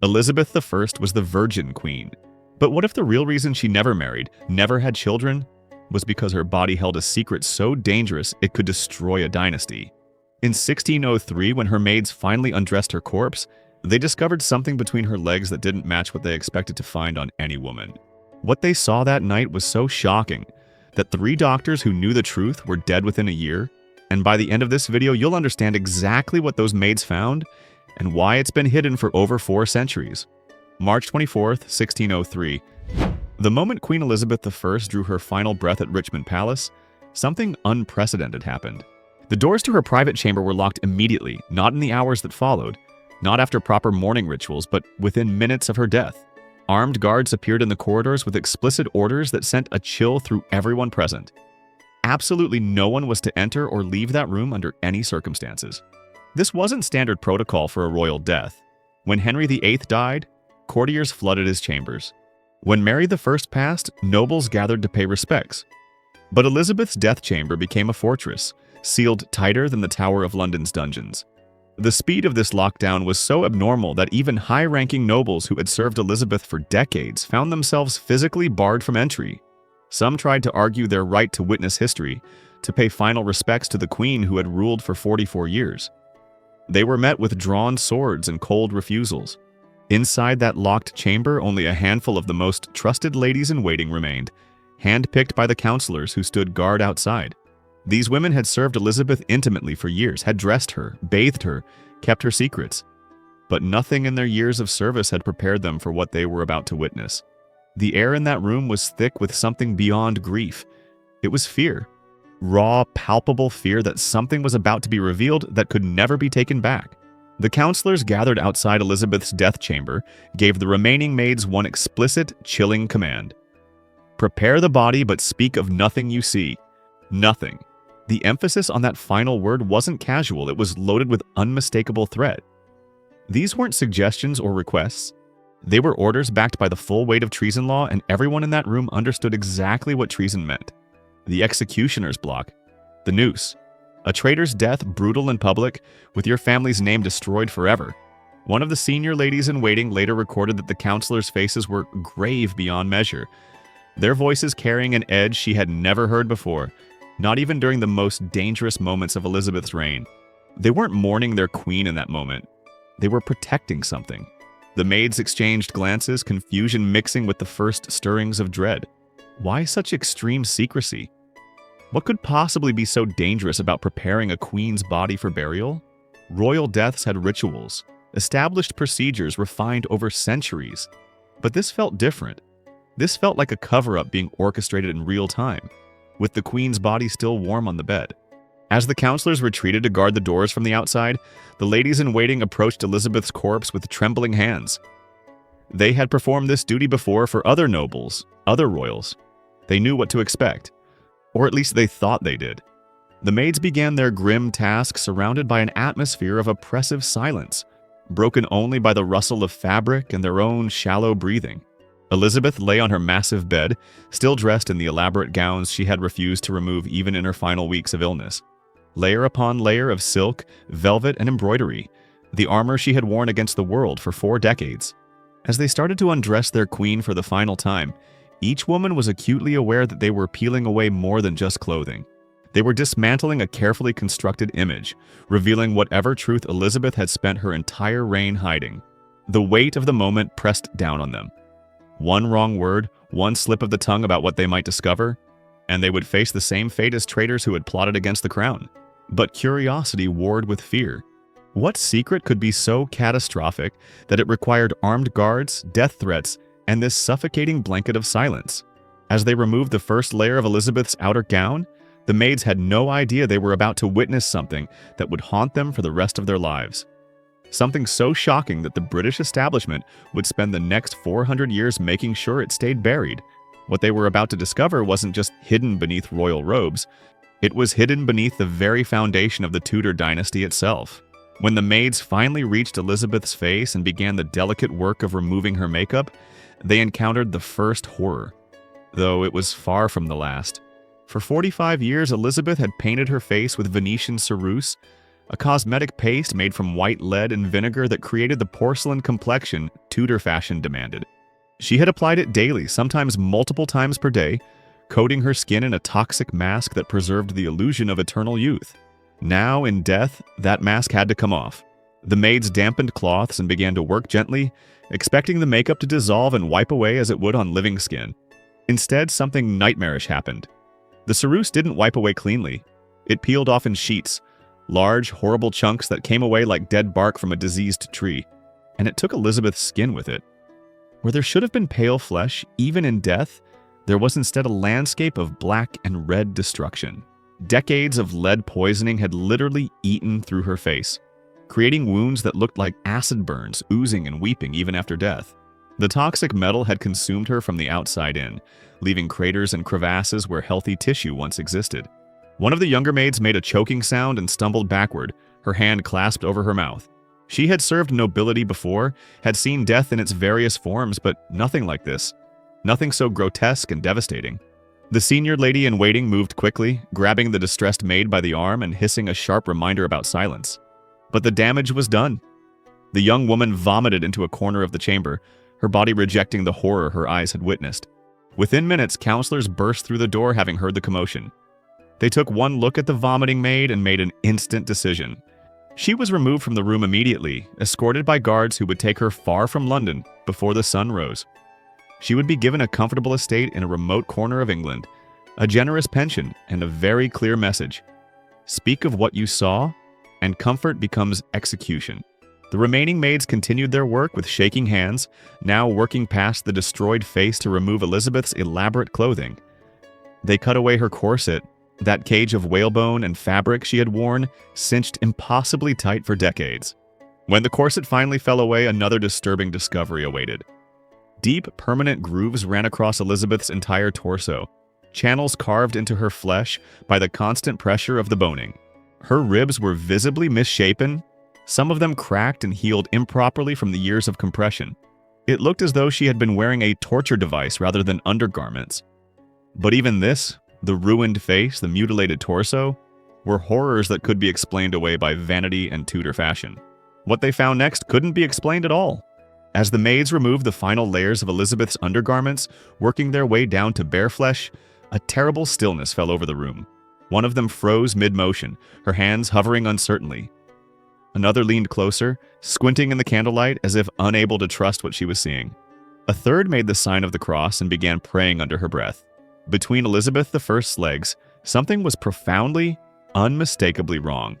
Elizabeth I was the Virgin Queen. But what if the real reason she never married, never had children, was because her body held a secret so dangerous it could destroy a dynasty? In 1603, when her maids finally undressed her corpse, they discovered something between her legs that didn't match what they expected to find on any woman. What they saw that night was so shocking that 3 doctors who knew the truth were dead within a year, and by the end of this video, you'll understand exactly what those maids found and why it's been hidden for over 4 centuries. March 24th, 1603. The moment Queen Elizabeth I drew her final breath at Richmond Palace, something unprecedented happened. The doors to her private chamber were locked immediately, not in the hours that followed, not after proper mourning rituals, but within minutes of her death. Armed guards appeared in the corridors with explicit orders that sent a chill through everyone present. Absolutely no one was to enter or leave that room under any circumstances. This wasn't standard protocol for a royal death. When Henry VIII died, courtiers flooded his chambers. When Mary I passed, nobles gathered to pay respects. But Elizabeth's death chamber became a fortress, sealed tighter than the Tower of London's dungeons. The speed of this lockdown was so abnormal that even high-ranking nobles who had served Elizabeth for decades found themselves physically barred from entry. Some tried to argue their right to witness history, to pay final respects to the Queen who had ruled for 44 years. They were met with drawn swords and cold refusals. Inside that locked chamber, only a handful of the most trusted ladies-in-waiting remained, handpicked by the counselors who stood guard outside. These women had served Elizabeth intimately for years, had dressed her, bathed her, kept her secrets. But nothing in their years of service had prepared them for what they were about to witness. The air in that room was thick with something beyond grief. It was fear. Raw, palpable fear that something was about to be revealed that could never be taken back. The counselors gathered outside Elizabeth's death chamber gave the remaining maids one explicit, chilling command. Prepare the body, but speak of nothing you see. Nothing. The emphasis on that final word wasn't casual, it was loaded with unmistakable threat. These weren't suggestions or requests. They were orders backed by the full weight of treason law, and everyone in that room understood exactly what treason meant. The executioner's block. The noose. A traitor's death brutal in public, with your family's name destroyed forever. One of the senior ladies-in-waiting later recorded that the counselors' faces were grave beyond measure, their voices carrying an edge she had never heard before, not even during the most dangerous moments of Elizabeth's reign. They weren't mourning their queen in that moment. They were protecting something. The maids exchanged glances, confusion mixing with the first stirrings of dread. Why such extreme secrecy? What could possibly be so dangerous about preparing a queen's body for burial? Royal deaths had rituals, established procedures refined over centuries. But this felt different. This felt like a cover-up being orchestrated in real time, with the queen's body still warm on the bed. As the counselors retreated to guard the doors from the outside, the ladies-in-waiting approached Elizabeth's corpse with trembling hands. They had performed this duty before for other nobles, other royals. They knew what to expect, or at least they thought they did. The maids began their grim task surrounded by an atmosphere of oppressive silence, broken only by the rustle of fabric and their own shallow breathing. Elizabeth lay on her massive bed, still dressed in the elaborate gowns she had refused to remove even in her final weeks of illness. Layer upon layer of silk, velvet, and embroidery, the armor she had worn against the world for 4 decades. As they started to undress their queen for the final time, each woman was acutely aware that they were peeling away more than just clothing. They were dismantling a carefully constructed image, revealing whatever truth Elizabeth had spent her entire reign hiding. The weight of the moment pressed down on them. One wrong word, one slip of the tongue about what they might discover, and they would face the same fate as traitors who had plotted against the crown. But curiosity warred with fear. What secret could be so catastrophic that it required armed guards, death threats, and this suffocating blanket of silence? As they removed the first layer of Elizabeth's outer gown, the maids had no idea they were about to witness something that would haunt them for the rest of their lives. Something so shocking that the British establishment would spend the next 400 years making sure it stayed buried. What they were about to discover wasn't just hidden beneath royal robes, it was hidden beneath the very foundation of the Tudor dynasty itself. When the maids finally reached Elizabeth's face and began the delicate work of removing her makeup, they encountered the first horror. Though it was far from the last. For 45 years, Elizabeth had painted her face with Venetian ceruse, a cosmetic paste made from white lead and vinegar that created the porcelain complexion Tudor fashion demanded. She had applied it daily, sometimes multiple times per day, coating her skin in a toxic mask that preserved the illusion of eternal youth. Now, in death, that mask had to come off. The maids dampened cloths and began to work gently, expecting the makeup to dissolve and wipe away as it would on living skin. Instead, something nightmarish happened. The ceruse didn't wipe away cleanly. It peeled off in sheets, large, horrible chunks that came away like dead bark from a diseased tree, and it took Elizabeth's skin with it. Where there should have been pale flesh, even in death, there was instead a landscape of black and red destruction. Decades of lead poisoning had literally eaten through her face, creating wounds that looked like acid burns, oozing and weeping even after death. The toxic metal had consumed her from the outside in, leaving craters and crevasses where healthy tissue once existed. One of the younger maids made a choking sound and stumbled backward, her hand clasped over her mouth. She had served nobility before, had seen death in its various forms, but nothing like this. Nothing so grotesque and devastating. The senior lady in waiting moved quickly, grabbing the distressed maid by the arm and hissing a sharp reminder about silence. But the damage was done. The young woman vomited into a corner of the chamber, her body rejecting the horror her eyes had witnessed. Within minutes, counselors burst through the door having heard the commotion. They took one look at the vomiting maid and made an instant decision. She was removed from the room immediately, escorted by guards who would take her far from London before the sun rose. She would be given a comfortable estate in a remote corner of England, a generous pension, and a very clear message. Speak of what you saw, and comfort becomes execution. The remaining maids continued their work with shaking hands, now working past the destroyed face to remove Elizabeth's elaborate clothing. They cut away her corset, that cage of whalebone and fabric she had worn, cinched impossibly tight for decades. When the corset finally fell away, another disturbing discovery awaited. Deep, permanent grooves ran across Elizabeth's entire torso, channels carved into her flesh by the constant pressure of the boning. Her ribs were visibly misshapen, some of them cracked and healed improperly from the years of compression. It looked as though she had been wearing a torture device rather than undergarments. But even this, the ruined face, the mutilated torso, were horrors that could be explained away by vanity and Tudor fashion. What they found next couldn't be explained at all. As the maids removed the final layers of Elizabeth's undergarments, working their way down to bare flesh, a terrible stillness fell over the room. One of them froze mid-motion, her hands hovering uncertainly. Another leaned closer, squinting in the candlelight as if unable to trust what she was seeing. A third made the sign of the cross and began praying under her breath. Between Elizabeth I's legs, something was profoundly, unmistakably wrong.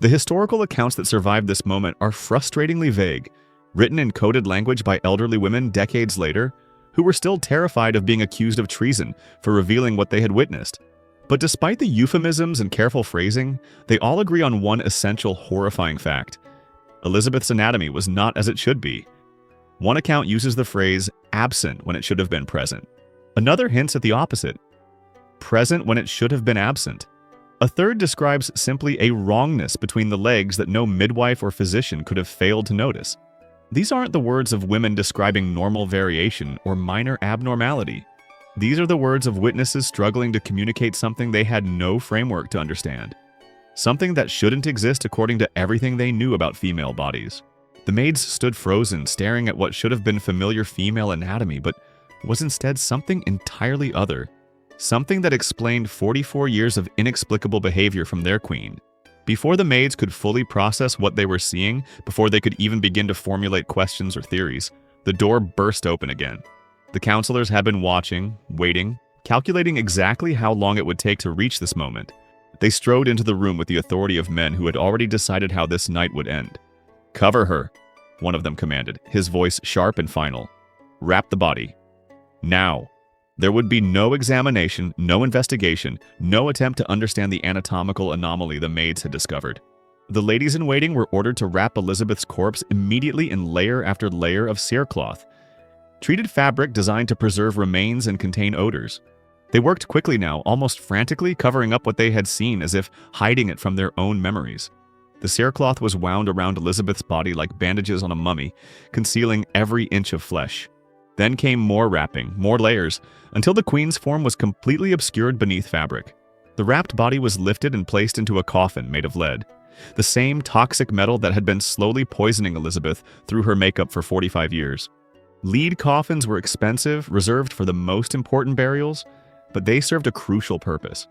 The historical accounts that survived this moment are frustratingly vague, written in coded language by elderly women decades later, who were still terrified of being accused of treason for revealing what they had witnessed. But despite the euphemisms and careful phrasing, they all agree on one essential horrifying fact. Elizabeth's anatomy was not as it should be. One account uses the phrase absent when it should have been present. Another hints at the opposite, present when it should have been absent. A third describes simply a wrongness between the legs that no midwife or physician could have failed to notice. These aren't the words of women describing normal variation or minor abnormality. These are the words of witnesses struggling to communicate something they had no framework to understand. Something that shouldn't exist according to everything they knew about female bodies. The maids stood frozen, staring at what should have been familiar female anatomy, but was instead something entirely other. Something that explained 44 years of inexplicable behavior from their queen. Before the maids could fully process what they were seeing, before they could even begin to formulate questions or theories, the door burst open again. The counselors had been watching, waiting, calculating exactly how long it would take to reach this moment. They strode into the room with the authority of men who had already decided how this night would end. "Cover her," one of them commanded, his voice sharp and final. "Wrap the body. Now." There would be no examination, no investigation, no attempt to understand the anatomical anomaly the maids had discovered. The ladies in waiting were ordered to wrap Elizabeth's corpse immediately in layer after layer of cerecloth, treated fabric designed to preserve remains and contain odors. They worked quickly now, almost frantically, covering up what they had seen as if hiding it from their own memories. The cerecloth was wound around Elizabeth's body like bandages on a mummy, concealing every inch of flesh. Then came more wrapping, more layers, until the queen's form was completely obscured beneath fabric. The wrapped body was lifted and placed into a coffin made of lead. the same toxic metal that had been slowly poisoning Elizabeth through her makeup for 45 years. Lead coffins were expensive, reserved for the most important burials, but they served a crucial purpose.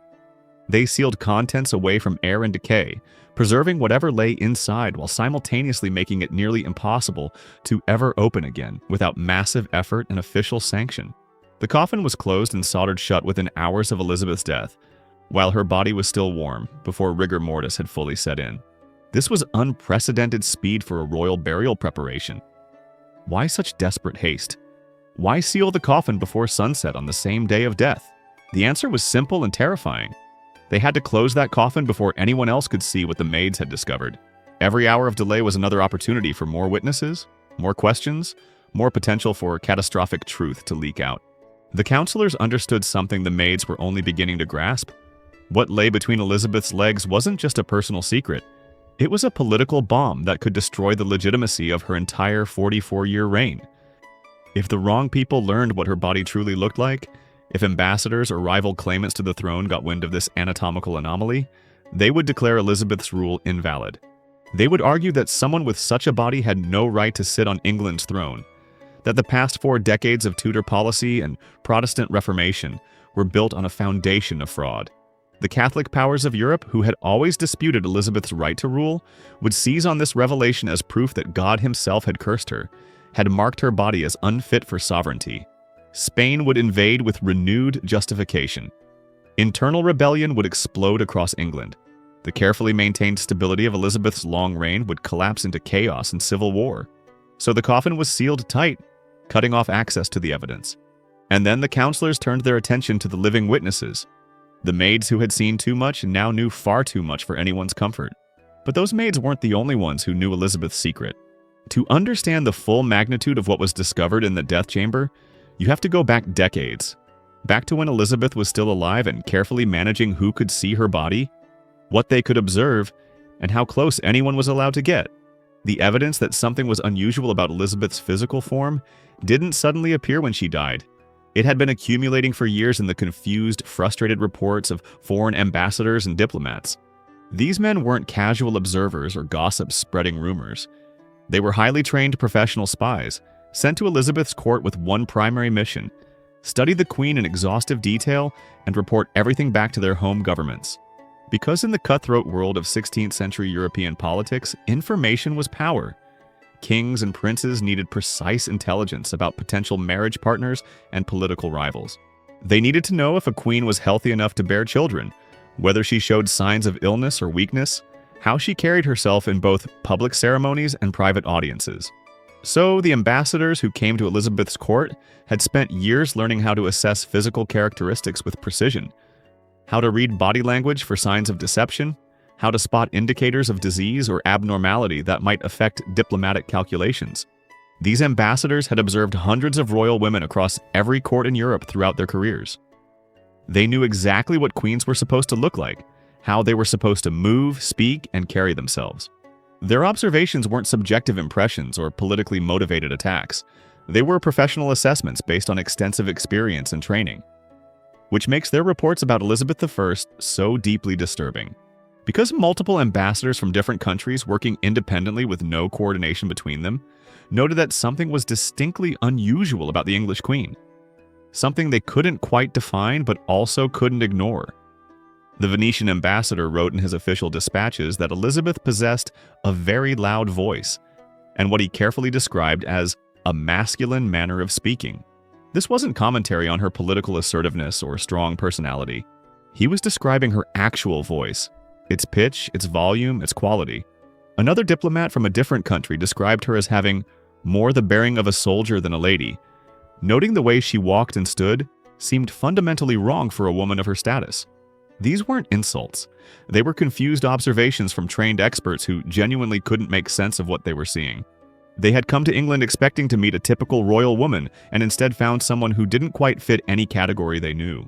They sealed contents away from air and decay, preserving whatever lay inside while simultaneously making it nearly impossible to ever open again without massive effort and official sanction. The coffin was closed and soldered shut within hours of Elizabeth's death, while her body was still warm before rigor mortis had fully set in. This was unprecedented speed for a royal burial preparation. Why such desperate haste? Why seal the coffin before sunset on the same day of death? The answer was simple and terrifying. They had to close that coffin before anyone else could see what the maids had discovered. Every hour of delay was another opportunity for more witnesses, more questions, more potential for catastrophic truth to leak out. The counselors understood something the maids were only beginning to grasp. What lay between Elizabeth's legs wasn't just a personal secret. It was a political bomb that could destroy the legitimacy of her entire 44-year reign. If the wrong people learned what her body truly looked like, if ambassadors or rival claimants to the throne got wind of this anatomical anomaly, they would declare Elizabeth's rule invalid. They would argue that someone with such a body had no right to sit on England's throne, that the past 4 decades of Tudor policy and Protestant Reformation were built on a foundation of fraud. The Catholic powers of Europe, who had always disputed Elizabeth's right to rule, would seize on this revelation as proof that God himself had cursed her, had marked her body as unfit for sovereignty. Spain would invade with renewed justification. Internal rebellion would explode across England. The carefully maintained stability of Elizabeth's long reign would collapse into chaos and civil war. So the coffin was sealed tight, cutting off access to the evidence. And then the counselors turned their attention to the living witnesses. The maids who had seen too much and now knew far too much for anyone's comfort. But those maids weren't the only ones who knew Elizabeth's secret. To understand the full magnitude of what was discovered in the death chamber, you have to go back decades. Back to when Elizabeth was still alive and carefully managing who could see her body, what they could observe, and how close anyone was allowed to get. The evidence that something was unusual about Elizabeth's physical form didn't suddenly appear when she died. It had been accumulating for years in the confused, frustrated reports of foreign ambassadors and diplomats. These men weren't casual observers or gossips spreading rumors. They were highly trained professional spies, sent to Elizabeth's court with one primary mission: study the Queen in exhaustive detail and report everything back to their home governments. Because in the cutthroat world of 16th century European politics, information was power. Kings and princes needed precise intelligence about potential marriage partners and political rivals. They needed to know if a queen was healthy enough to bear children, whether she showed signs of illness or weakness, how she carried herself in both public ceremonies and private audiences. So the ambassadors who came to Elizabeth's court had spent years learning how to assess physical characteristics with precision, how to read body language for signs of deception, how to spot indicators of disease or abnormality that might affect diplomatic calculations. These ambassadors had observed hundreds of royal women across every court in Europe throughout their careers. They knew exactly what queens were supposed to look like, how they were supposed to move, speak, and carry themselves. Their observations weren't subjective impressions or politically motivated attacks. They were professional assessments based on extensive experience and training, which makes their reports about Elizabeth I so deeply disturbing. Because multiple ambassadors from different countries working independently with no coordination between them noted that something was distinctly unusual about the English Queen. Something they couldn't quite define but also couldn't ignore. The Venetian ambassador wrote in his official dispatches that Elizabeth possessed a very loud voice, and what he carefully described as a masculine manner of speaking. This wasn't commentary on her political assertiveness or strong personality. He was describing her actual voice, its pitch, its volume, its quality. Another diplomat from a different country described her as having more the bearing of a soldier than a lady, noting the way she walked and stood seemed fundamentally wrong for a woman of her status. These weren't insults. They were confused observations from trained experts who genuinely couldn't make sense of what they were seeing. They had come to England expecting to meet a typical royal woman and instead found someone who didn't quite fit any category they knew.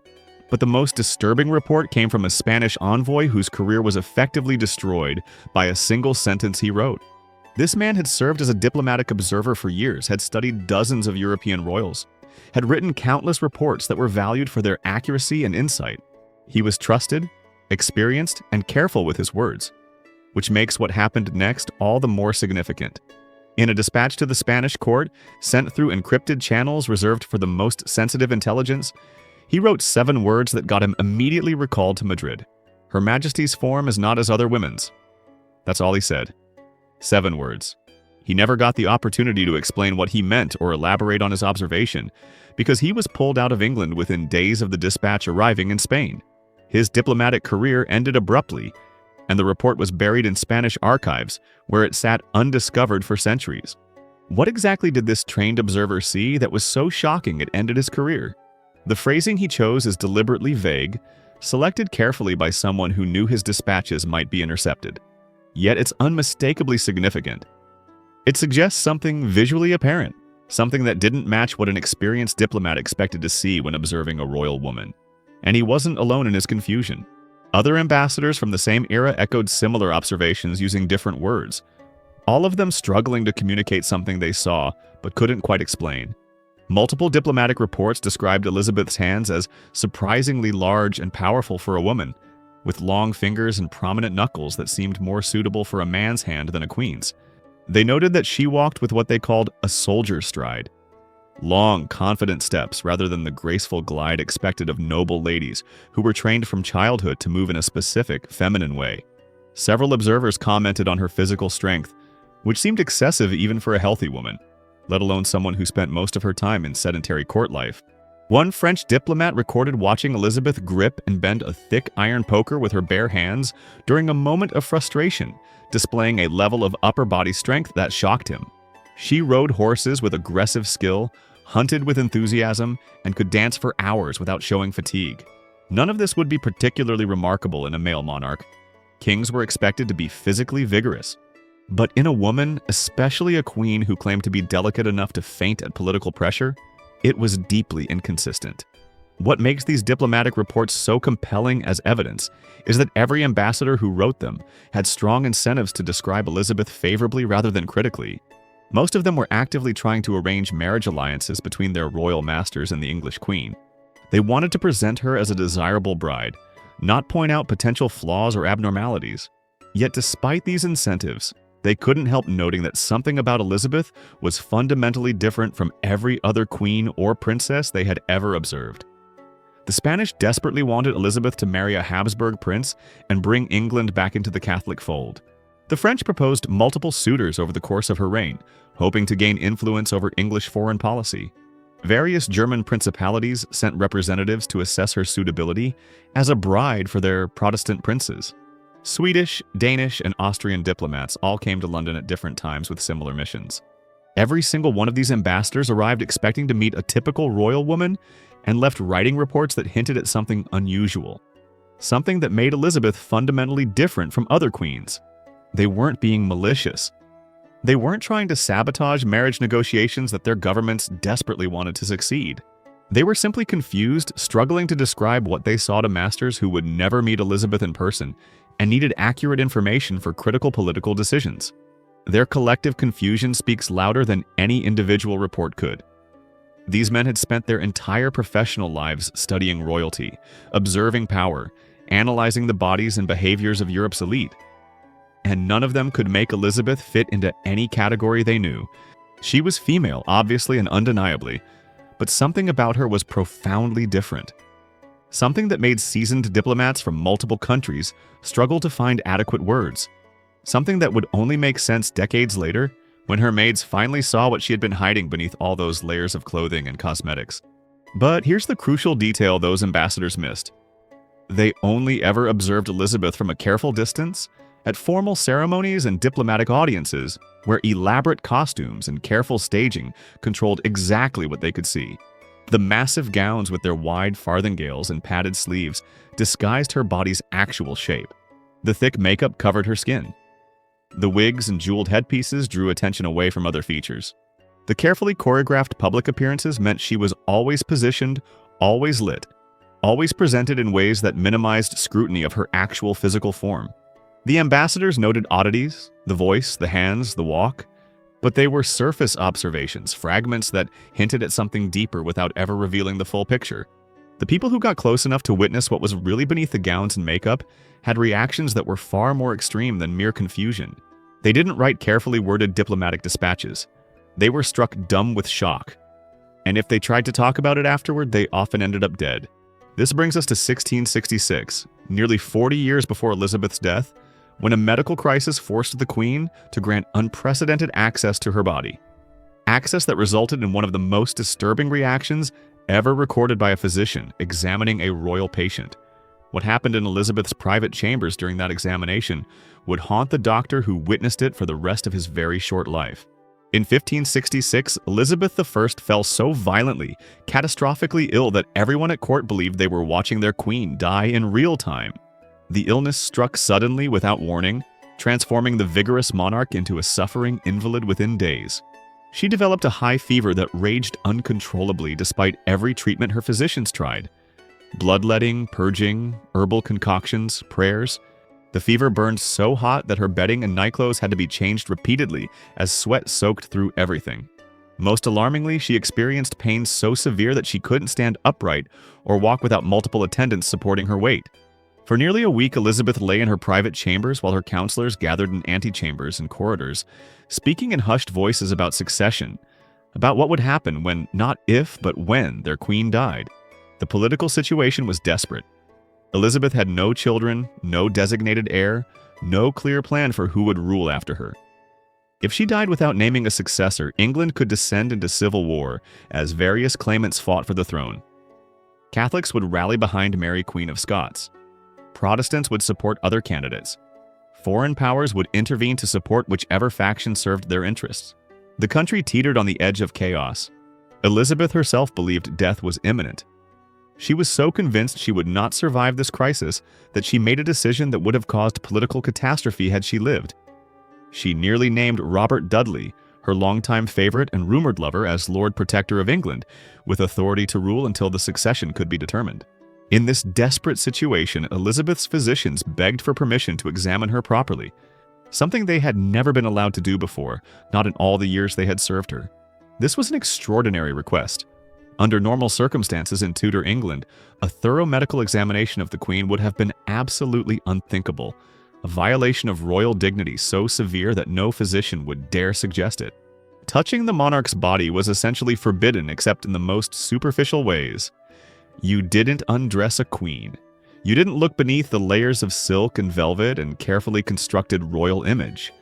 But the most disturbing report came from a Spanish envoy whose career was effectively destroyed by a single sentence he wrote. This man had served as a diplomatic observer for years, had studied dozens of European royals, had written countless reports that were valued for their accuracy and insight. He was trusted, experienced, and careful with his words. which makes what happened next all the more significant. In a dispatch to the Spanish court, sent through encrypted channels reserved for the most sensitive intelligence, he wrote 7 words that got him immediately recalled to Madrid. "Her Majesty's form is not as other women's." That's all he said. 7 words. He never got the opportunity to explain what he meant or elaborate on his observation, because he was pulled out of England within days of the dispatch arriving in Spain. His diplomatic career ended abruptly, and the report was buried in Spanish archives, where it sat undiscovered for centuries. What exactly did this trained observer see that was so shocking it ended his career? The phrasing he chose is deliberately vague, selected carefully by someone who knew his dispatches might be intercepted. Yet it's unmistakably significant. It suggests something visually apparent, something that didn't match what an experienced diplomat expected to see when observing a royal woman. And he wasn't alone in his confusion. Other ambassadors from the same era echoed similar observations using different words, all of them struggling to communicate something they saw but couldn't quite explain. Multiple diplomatic reports described Elizabeth's hands as surprisingly large and powerful for a woman, with long fingers and prominent knuckles that seemed more suitable for a man's hand than a queen's. They noted that she walked with what they called a soldier's stride. Long, confident steps rather than the graceful glide expected of noble ladies who were trained from childhood to move in a specific, feminine way. Several observers commented on her physical strength, which seemed excessive even for a healthy woman, let alone someone who spent most of her time in sedentary court life. One French diplomat recorded watching Elizabeth grip and bend a thick iron poker with her bare hands during a moment of frustration, displaying a level of upper body strength that shocked him. She rode horses with aggressive skill, hunted with enthusiasm, and could dance for hours without showing fatigue. None of this would be particularly remarkable in a male monarch. Kings were expected to be physically vigorous. But in a woman, especially a queen who claimed to be delicate enough to faint at political pressure, it was deeply inconsistent. What makes these diplomatic reports so compelling as evidence is that every ambassador who wrote them had strong incentives to describe Elizabeth favorably rather than critically. Most of them were actively trying to arrange marriage alliances between their royal masters and the English queen. They wanted to present her as a desirable bride, not point out potential flaws or abnormalities. Yet despite these incentives, they couldn't help noting that something about Elizabeth was fundamentally different from every other queen or princess they had ever observed. The Spanish desperately wanted Elizabeth to marry a Habsburg prince and bring England back into the Catholic fold. The French proposed multiple suitors over the course of her reign, hoping to gain influence over English foreign policy. Various German principalities sent representatives to assess her suitability as a bride for their Protestant princes. Swedish, Danish, and Austrian diplomats all came to London at different times with similar missions. Every single one of these ambassadors arrived expecting to meet a typical royal woman and left writing reports that hinted at something unusual, something that made Elizabeth fundamentally different from other queens. They weren't being malicious. They weren't trying to sabotage marriage negotiations that their governments desperately wanted to succeed. They were simply confused, struggling to describe what they saw to masters who would never meet Elizabeth in person and needed accurate information for critical political decisions. Their collective confusion speaks louder than any individual report could. These men had spent their entire professional lives studying royalty, observing power, analyzing the bodies and behaviors of Europe's elite. And none of them could make Elizabeth fit into any category they knew. She was female, obviously and undeniably, but something about her was profoundly different. Something that made seasoned diplomats from multiple countries struggle to find adequate words. Something that would only make sense decades later when her maids finally saw what she had been hiding beneath all those layers of clothing and cosmetics. But here's the crucial detail those ambassadors missed. They only ever observed Elizabeth from a careful distance at formal ceremonies and diplomatic audiences where elaborate costumes and careful staging controlled exactly what they could see. The massive gowns with their wide farthingales and padded sleeves disguised her body's actual shape. The thick makeup covered her skin. The wigs and jeweled headpieces drew attention away from other features. The carefully choreographed public appearances meant she was always positioned, always lit, always presented in ways that minimized scrutiny of her actual physical form. The ambassadors noted oddities, the voice, the hands, the walk, but they were surface observations, fragments that hinted at something deeper without ever revealing the full picture. The people who got close enough to witness what was really beneath the gowns and makeup had reactions that were far more extreme than mere confusion. They didn't write carefully worded diplomatic dispatches. They were struck dumb with shock. And if they tried to talk about it afterward, they often ended up dead. This brings us to 1666, nearly 40 years before Elizabeth's death, when a medical crisis forced the Queen to grant unprecedented access to her body. Access that resulted in one of the most disturbing reactions ever recorded by a physician examining a royal patient. What happened in Elizabeth's private chambers during that examination would haunt the doctor who witnessed it for the rest of his very short life. In 1566, Elizabeth I fell so violently, catastrophically ill that everyone at court believed they were watching their queen die in real time. The illness struck suddenly without warning, transforming the vigorous monarch into a suffering invalid within days. She developed a high fever that raged uncontrollably despite every treatment her physicians tried. Bloodletting, purging, herbal concoctions, prayers. The fever burned so hot that her bedding and nightclothes had to be changed repeatedly as sweat soaked through everything. Most alarmingly, she experienced pain so severe that she couldn't stand upright or walk without multiple attendants supporting her weight. For nearly a week, Elizabeth lay in her private chambers while her counselors gathered in antechambers and corridors, speaking in hushed voices about succession, about what would happen when, not if, but when, their queen died. The political situation was desperate. Elizabeth had no children, no designated heir, no clear plan for who would rule after her. If she died without naming a successor, England could descend into civil war as various claimants fought for the throne. Catholics would rally behind Mary, Queen of Scots. Protestants would support other candidates. Foreign powers would intervene to support whichever faction served their interests. The country teetered on the edge of chaos. Elizabeth herself believed death was imminent. She was so convinced she would not survive this crisis that she made a decision that would have caused political catastrophe had she lived. She nearly named Robert Dudley, her longtime favorite and rumored lover, as Lord Protector of England, with authority to rule until the succession could be determined. In this desperate situation, Elizabeth's physicians begged for permission to examine her properly, something they had never been allowed to do before, not in all the years they had served her. This was an extraordinary request. Under normal circumstances in Tudor England, a thorough medical examination of the Queen would have been absolutely unthinkable, a violation of royal dignity so severe that no physician would dare suggest it. Touching the monarch's body was essentially forbidden except in the most superficial ways. You didn't undress a queen. You didn't look beneath the layers of silk and velvet and carefully constructed royal image.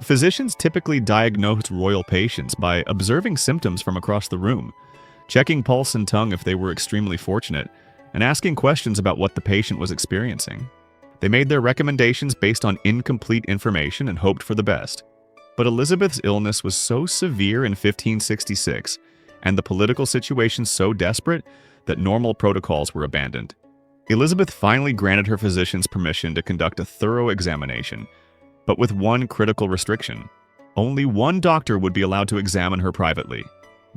Physicians typically diagnosed royal patients by observing symptoms from across the room, checking pulse and tongue if they were extremely fortunate, and asking questions about what the patient was experiencing. They made their recommendations based on incomplete information and hoped for the best. But Elizabeth's illness was so severe in 1566, and the political situation so desperate, that normal protocols were abandoned. Elizabeth finally granted her physicians permission to conduct a thorough examination, but with one critical restriction. Only one doctor would be allowed to examine her privately.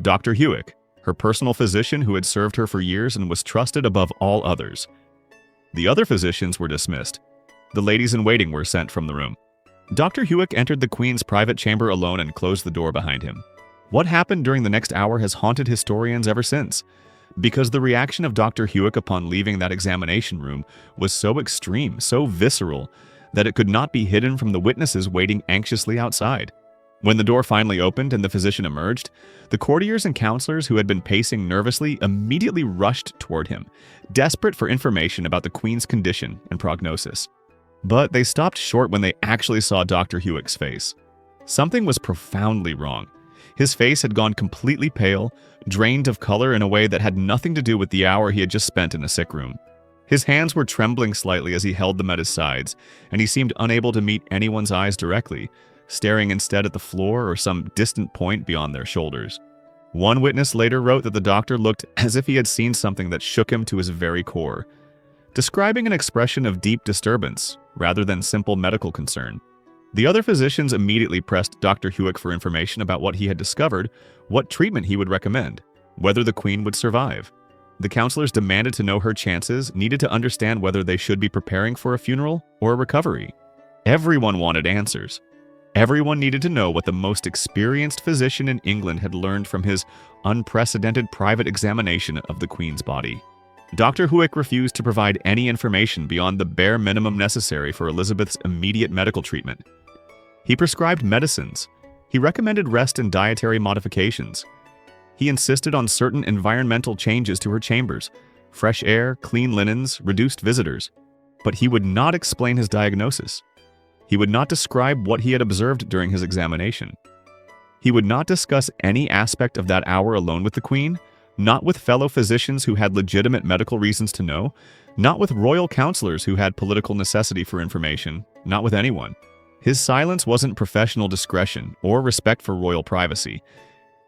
Doctor Huick, her personal physician who had served her for years and was trusted above all others. The other physicians were dismissed. The ladies-in-waiting were sent from the room. Dr. Huick entered the Queen's private chamber alone and closed the door behind him. What happened during the next hour has haunted historians ever since, because the reaction of Dr. Huick upon leaving that examination room was so extreme, so visceral, that it could not be hidden from the witnesses waiting anxiously outside. When the door finally opened and the physician emerged, the courtiers and counselors who had been pacing nervously immediately rushed toward him, desperate for information about the Queen's condition and prognosis. But they stopped short when they actually saw Dr. Huick's face. Something was profoundly wrong. His face had gone completely pale, drained of color in a way that had nothing to do with the hour he had just spent in a sick room. His hands were trembling slightly as he held them at his sides, and he seemed unable to meet anyone's eyes directly, staring instead at the floor or some distant point beyond their shoulders. One witness later wrote that the doctor looked as if he had seen something that shook him to his very core, describing an expression of deep disturbance rather than simple medical concern. The other physicians immediately pressed Dr. Huick for information about what he had discovered, what treatment he would recommend, whether the Queen would survive. The counselors demanded to know her chances, needed to understand whether they should be preparing for a funeral or a recovery. Everyone wanted answers. Everyone needed to know what the most experienced physician in England had learned from his unprecedented private examination of the Queen's body. Dr. Huick refused to provide any information beyond the bare minimum necessary for Elizabeth's immediate medical treatment. He prescribed medicines. He recommended rest and dietary modifications. He insisted on certain environmental changes to her chambers: fresh air, clean linens, reduced visitors. But he would not explain his diagnosis. He would not describe what he had observed during his examination. He would not discuss any aspect of that hour alone with the Queen, not with fellow physicians who had legitimate medical reasons to know, not with royal counselors who had political necessity for information, not with anyone. His silence wasn't professional discretion or respect for royal privacy.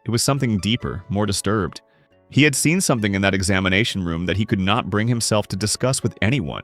It was something deeper, more disturbed. He had seen something in that examination room that he could not bring himself to discuss with anyone.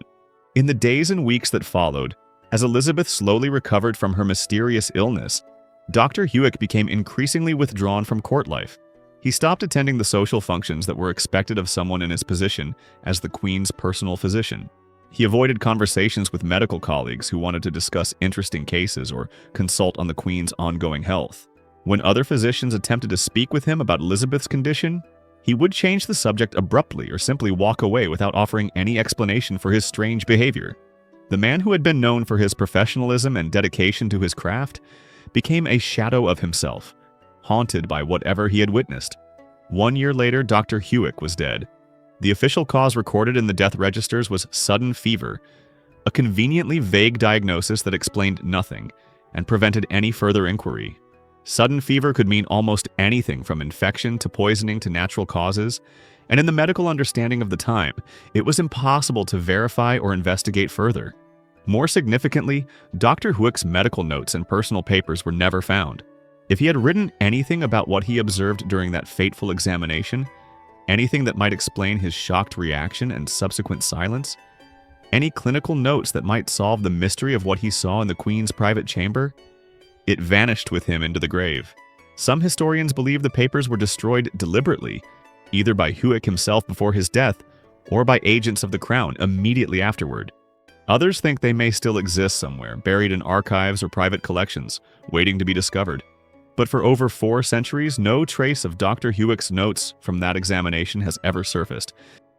In the days and weeks that followed, as Elizabeth slowly recovered from her mysterious illness, Dr. Huick became increasingly withdrawn from court life. He stopped attending the social functions that were expected of someone in his position as the Queen's personal physician. He avoided conversations with medical colleagues who wanted to discuss interesting cases or consult on the Queen's ongoing health. When other physicians attempted to speak with him about Elizabeth's condition, he would change the subject abruptly or simply walk away without offering any explanation for his strange behavior. The man who had been known for his professionalism and dedication to his craft became a shadow of himself, haunted by whatever he had witnessed. 1 year later, Dr. Huick was dead. The official cause recorded in the death registers was sudden fever, a conveniently vague diagnosis that explained nothing and prevented any further inquiry. Sudden fever could mean almost anything from infection to poisoning to natural causes, and in the medical understanding of the time, it was impossible to verify or investigate further. More significantly, Dr. Huick's medical notes and personal papers were never found. If he had written anything about what he observed during that fateful examination, anything that might explain his shocked reaction and subsequent silence, any clinical notes that might solve the mystery of what he saw in the Queen's private chamber, it vanished with him into the grave. Some historians believe the papers were destroyed deliberately, either by Huick himself before his death or by agents of the Crown immediately afterward. Others think they may still exist somewhere, buried in archives or private collections, waiting to be discovered. But for over 4 centuries, no trace of Dr. Huick's notes from that examination has ever surfaced.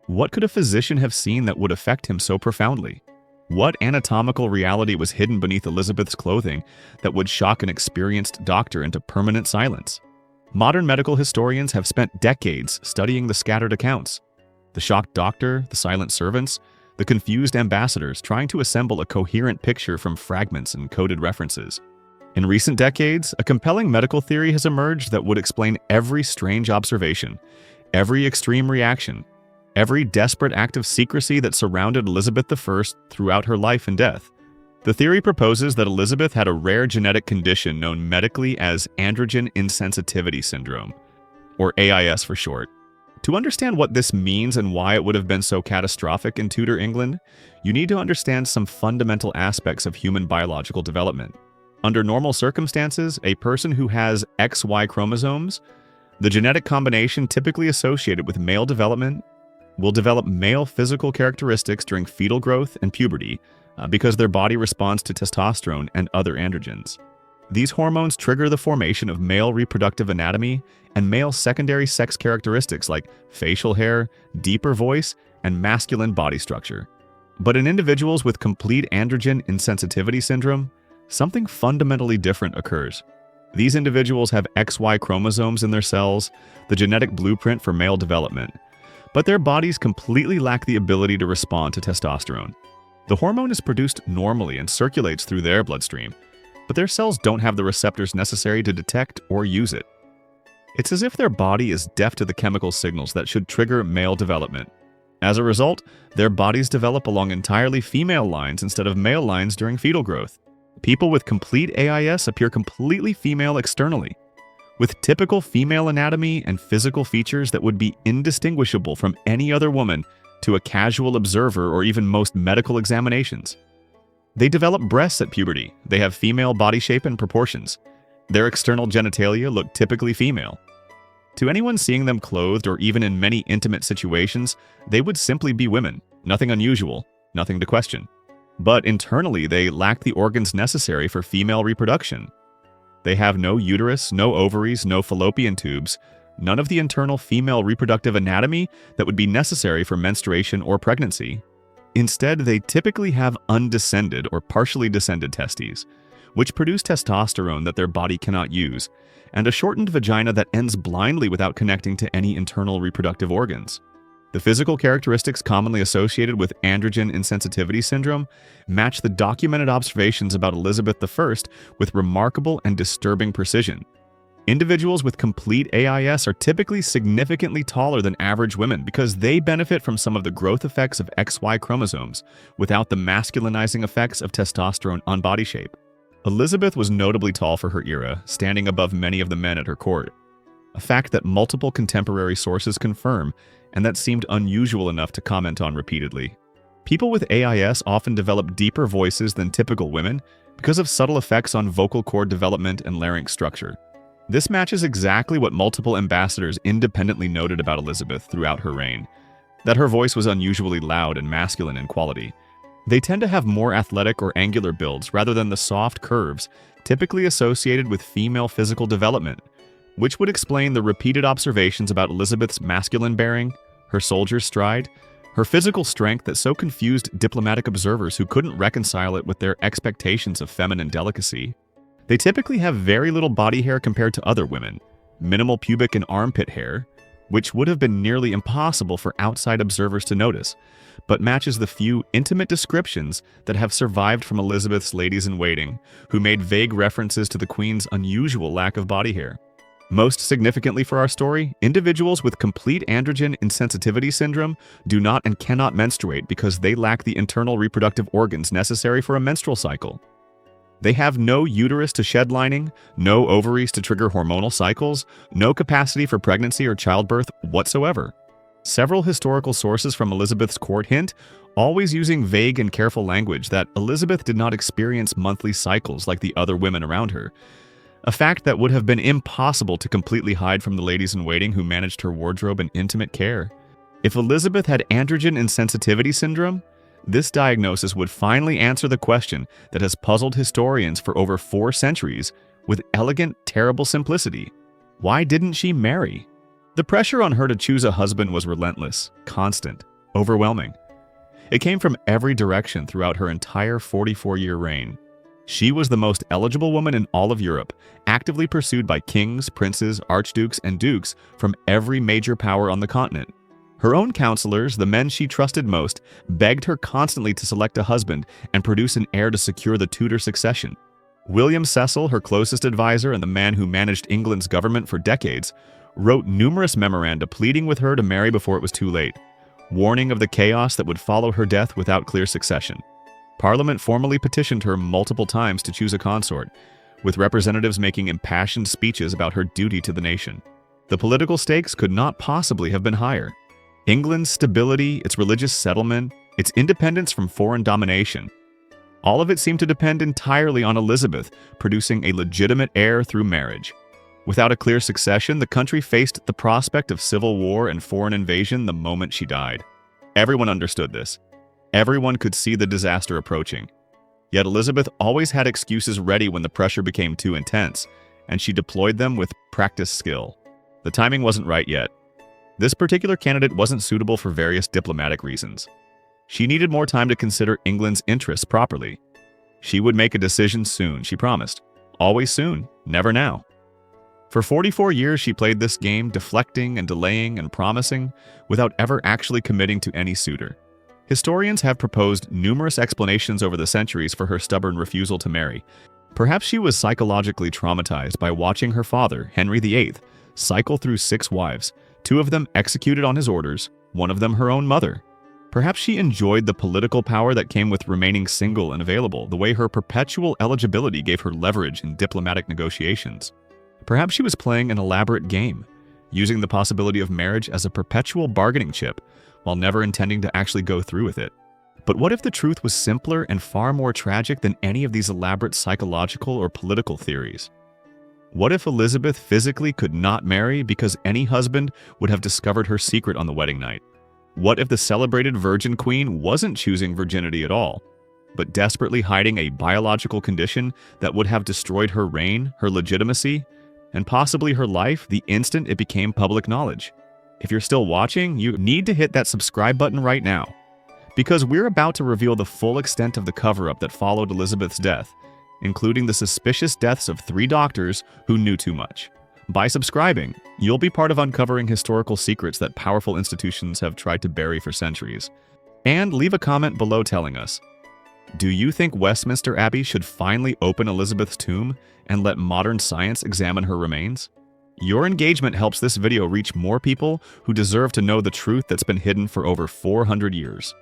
What could a physician have seen that would affect him so profoundly? What anatomical reality was hidden beneath Elizabeth's clothing that would shock an experienced doctor into permanent silence? Modern medical historians have spent decades studying the scattered accounts. The shocked doctor, the silent servants, the confused ambassadors, trying to assemble a coherent picture from fragments and coded references. In recent decades, a compelling medical theory has emerged that would explain every strange observation, every extreme reaction, every desperate act of secrecy that surrounded Elizabeth I throughout her life and death. The theory proposes that Elizabeth had a rare genetic condition known medically as Androgen Insensitivity Syndrome, or AIS for short. To understand what this means and why it would have been so catastrophic in Tudor England, you need to understand some fundamental aspects of human biological development. Under normal circumstances, a person who has XY chromosomes, the genetic combination typically associated with male development, will develop male physical characteristics during fetal growth and puberty because their body responds to testosterone and other androgens. These hormones trigger the formation of male reproductive anatomy and male secondary sex characteristics like facial hair, deeper voice, and masculine body structure. But in individuals with complete androgen insensitivity syndrome, something fundamentally different occurs. These individuals have XY chromosomes in their cells, the genetic blueprint for male development, but their bodies completely lack the ability to respond to testosterone. The hormone is produced normally and circulates through their bloodstream, but their cells don't have the receptors necessary to detect or use it. It's as if their body is deaf to the chemical signals that should trigger male development. As a result, their bodies develop along entirely female lines instead of male lines during fetal growth. People with complete AIS appear completely female externally, with typical female anatomy and physical features that would be indistinguishable from any other woman to a casual observer or even most medical examinations. They develop breasts at puberty. They have female body shape and proportions. Their external genitalia look typically female. To anyone seeing them clothed or even in many intimate situations, they would simply be women. Nothing unusual, nothing to question. But internally, they lack the organs necessary for female reproduction. They have no uterus, no ovaries, no fallopian tubes, none of the internal female reproductive anatomy that would be necessary for menstruation or pregnancy. Instead, they typically have undescended or partially descended testes, which produce testosterone that their body cannot use, and a shortened vagina that ends blindly without connecting to any internal reproductive organs. The physical characteristics commonly associated with Androgen Insensitivity Syndrome match the documented observations about Elizabeth I with remarkable and disturbing precision. Individuals with complete AIS are typically significantly taller than average women because they benefit from some of the growth effects of XY chromosomes without the masculinizing effects of testosterone on body shape. Elizabeth was notably tall for her era, standing above many of the men at her court, a fact that multiple contemporary sources confirm and that seemed unusual enough to comment on repeatedly. People with AIS often develop deeper voices than typical women because of subtle effects on vocal cord development and larynx structure. This matches exactly what multiple ambassadors independently noted about Elizabeth throughout her reign, that her voice was unusually loud and masculine in quality. They tend to have more athletic or angular builds rather than the soft curves typically associated with female physical development, which would explain the repeated observations about Elizabeth's masculine bearing, her soldier's stride, her physical strength that so confused diplomatic observers who couldn't reconcile it with their expectations of feminine delicacy. They typically have very little body hair compared to other women, minimal pubic and armpit hair, which would have been nearly impossible for outside observers to notice, but matches the few intimate descriptions that have survived from Elizabeth's ladies-in-waiting, who made vague references to the Queen's unusual lack of body hair. Most significantly for our story, individuals with complete androgen insensitivity syndrome do not and cannot menstruate because they lack the internal reproductive organs necessary for a menstrual cycle. They have no uterus to shed lining, no ovaries to trigger hormonal cycles, no capacity for pregnancy or childbirth whatsoever. Several historical sources from Elizabeth's court hint, always using vague and careful language, that Elizabeth did not experience monthly cycles like the other women around her, a fact that would have been impossible to completely hide from the ladies-in-waiting who managed her wardrobe and intimate care. If Elizabeth had androgen insensitivity syndrome, this diagnosis would finally answer the question that has puzzled historians for over 4 centuries with elegant, terrible simplicity. Why didn't she marry? The pressure on her to choose a husband was relentless, constant, overwhelming. It came from every direction throughout her entire 44-year reign. She was the most eligible woman in all of Europe, actively pursued by kings, princes, archdukes, and dukes from every major power on the continent. Her own counselors, the men she trusted most, begged her constantly to select a husband and produce an heir to secure the Tudor succession. William Cecil, her closest advisor and the man who managed England's government for decades, wrote numerous memoranda pleading with her to marry before it was too late, warning of the chaos that would follow her death without clear succession. Parliament formally petitioned her multiple times to choose a consort, with representatives making impassioned speeches about her duty to the nation. The political stakes could not possibly have been higher. England's stability, its religious settlement, its independence from foreign domination, all of it seemed to depend entirely on Elizabeth producing a legitimate heir through marriage. Without a clear succession, the country faced the prospect of civil war and foreign invasion the moment she died. Everyone understood this. Everyone could see the disaster approaching. Yet Elizabeth always had excuses ready when the pressure became too intense, and she deployed them with practiced skill. The timing wasn't right yet. This particular candidate wasn't suitable for various diplomatic reasons. She needed more time to consider England's interests properly. She would make a decision soon, she promised. Always soon, never now. For 44 years, she played this game, deflecting and delaying and promising, without ever actually committing to any suitor. Historians have proposed numerous explanations over the centuries for her stubborn refusal to marry. Perhaps she was psychologically traumatized by watching her father, Henry VIII, cycle through 6 wives, 2 of them executed on his orders, 1 of them her own mother. Perhaps she enjoyed the political power that came with remaining single and available, the way her perpetual eligibility gave her leverage in diplomatic negotiations. Perhaps she was playing an elaborate game, using the possibility of marriage as a perpetual bargaining chip, while never intending to actually go through with it. But what if the truth was simpler and far more tragic than any of these elaborate psychological or political theories? What if Elizabeth physically could not marry because any husband would have discovered her secret on the wedding night? What if the celebrated Virgin Queen wasn't choosing virginity at all, but desperately hiding a biological condition that would have destroyed her reign, her legitimacy, and possibly her life the instant it became public knowledge. If you're still watching, you need to hit that subscribe button right now, because we're about to reveal the full extent of the cover-up that followed Elizabeth's death, including the suspicious deaths of 3 doctors who knew too much. By subscribing, you'll be part of uncovering historical secrets that powerful institutions have tried to bury for centuries. And leave a comment below telling us, do you think Westminster Abbey should finally open Elizabeth's tomb and let modern science examine her remains? Your engagement helps this video reach more people who deserve to know the truth that's been hidden for over 400 years.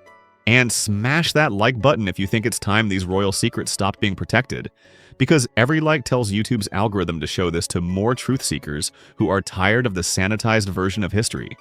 And smash that like button if you think it's time these royal secrets stopped being protected, because every like tells YouTube's algorithm to show this to more truth seekers who are tired of the sanitized version of history.